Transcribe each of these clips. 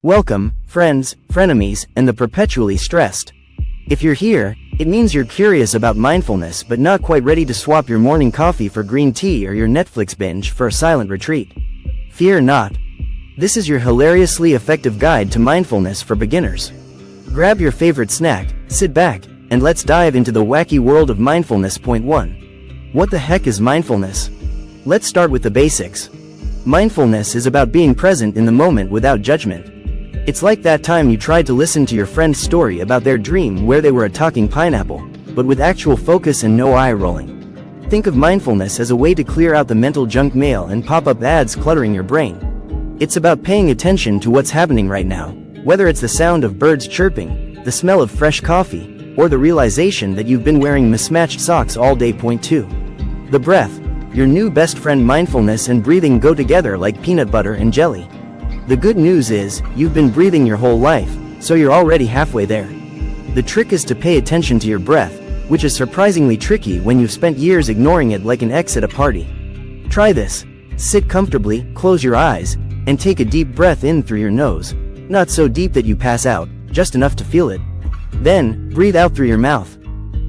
Welcome, friends, frenemies, and the perpetually stressed. If you're here, it means you're curious about mindfulness but not quite ready to swap your morning coffee for green tea or your Netflix binge for a silent retreat. Fear not. This is your hilariously effective guide to mindfulness for beginners. Grab your favorite snack, sit back, and let's dive into the wacky world of mindfulness. Point 1. What the heck is mindfulness? Let's start with the basics. Mindfulness is about being present in the moment without judgment. It's like that time you tried to listen to your friend's story about their dream where they were a talking pineapple, but with actual focus and no eye rolling. Think of mindfulness as a way to clear out the mental junk mail and pop-up ads cluttering your brain. It's about paying attention to what's happening right now, whether it's the sound of birds chirping, the smell of fresh coffee, or the realization that you've been wearing mismatched socks all day. Point 2. The breath. Your new best friend. Mindfulness and breathing go together like peanut butter and jelly. The good news is, you've been breathing your whole life, so you're already halfway there. The trick is to pay attention to your breath, which is surprisingly tricky when you've spent years ignoring it like an ex at a party. Try this. Sit comfortably, close your eyes, and take a deep breath in through your nose. Not so deep that you pass out, just enough to feel it. Then, breathe out through your mouth.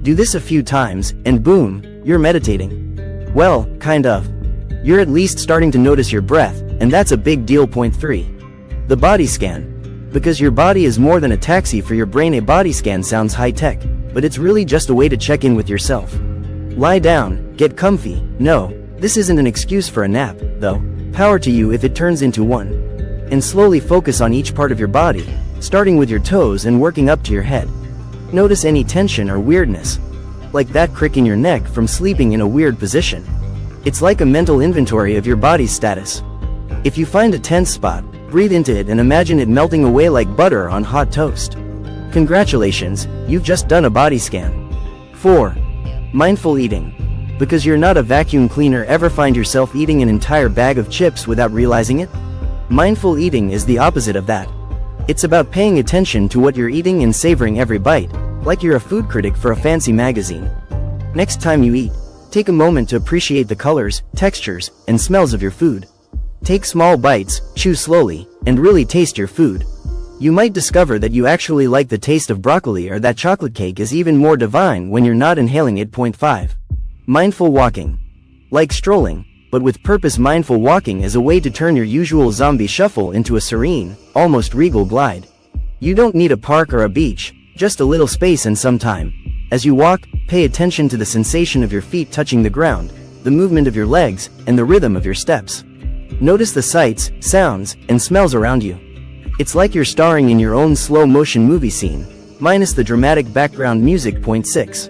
Do this a few times, and boom, you're meditating. Well, kind of. You're at least starting to notice your breath, and that's a big deal. Point 3. The body scan. Because your body is more than a taxi for your brain. A body scan sounds high-tech, but it's really just a way to check in with yourself. Lie down, get comfy. No, this isn't an excuse for a nap, though. Power to you if it turns into one. And slowly focus on each part of your body, starting with your toes and working up to your head. Notice any tension or weirdness, like that crick in your neck from sleeping in a weird position. It's like a mental inventory of your body's status. If you find a tense spot, breathe into it and imagine it melting away like butter on hot toast. Congratulations, you've just done a body scan. 4. Mindful eating. Because you're not a vacuum cleaner. Ever find yourself eating an entire bag of chips without realizing it? Mindful eating is the opposite of that. It's about paying attention to what you're eating and savoring every bite, like you're a food critic for a fancy magazine. Next time you eat, take a moment to appreciate the colors, textures, and smells of your food. Take small bites, chew slowly, and really taste your food. You might discover that you actually like the taste of broccoli, or that chocolate cake is even more divine when you're not inhaling it. Point 5. Mindful walking. Like strolling, but with purpose. Mindful walking is a way to turn your usual zombie shuffle into a serene, almost regal glide. You don't need a park or a beach, just a little space and some time. As you walk, pay attention to the sensation of your feet touching the ground, the movement of your legs, and the rhythm of your steps. Notice the sights, sounds, and smells around you. It's like you're starring in your own slow-motion movie scene, minus the dramatic background music. Point 6.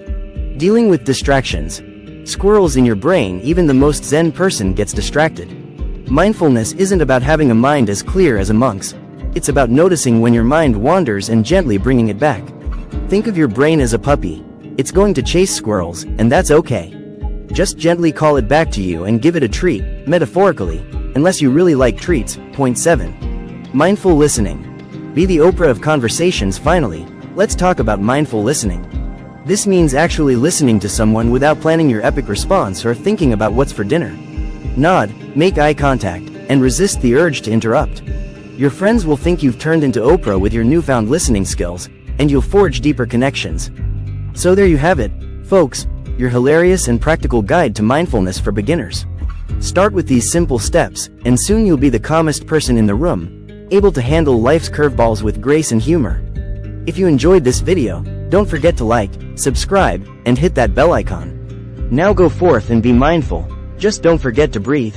Dealing with distractions. Squirrels in your brain. Even the most zen person gets distracted. Mindfulness isn't about having a mind as clear as a monk's. It's about noticing when your mind wanders and gently bringing it back. Think of your brain as a puppy. It's going to chase squirrels, and that's okay. Just gently call it back to you and give it a treat, metaphorically, unless you really like treats. Point 7. Mindful listening. Be the Oprah of conversations. Finally, let's talk about mindful listening. This means actually listening to someone without planning your epic response or thinking about what's for dinner. Nod, make eye contact, and resist the urge to interrupt. Your friends will think you've turned into Oprah with your newfound listening skills, and you'll forge deeper connections. So there you have it, folks, your hilarious and practical guide to mindfulness for beginners. Start with these simple steps, and soon you'll be the calmest person in the room, able to handle life's curveballs with grace and humor. If you enjoyed this video, don't forget to like, subscribe, and hit that bell icon. Now go forth and be mindful. Just don't forget to breathe.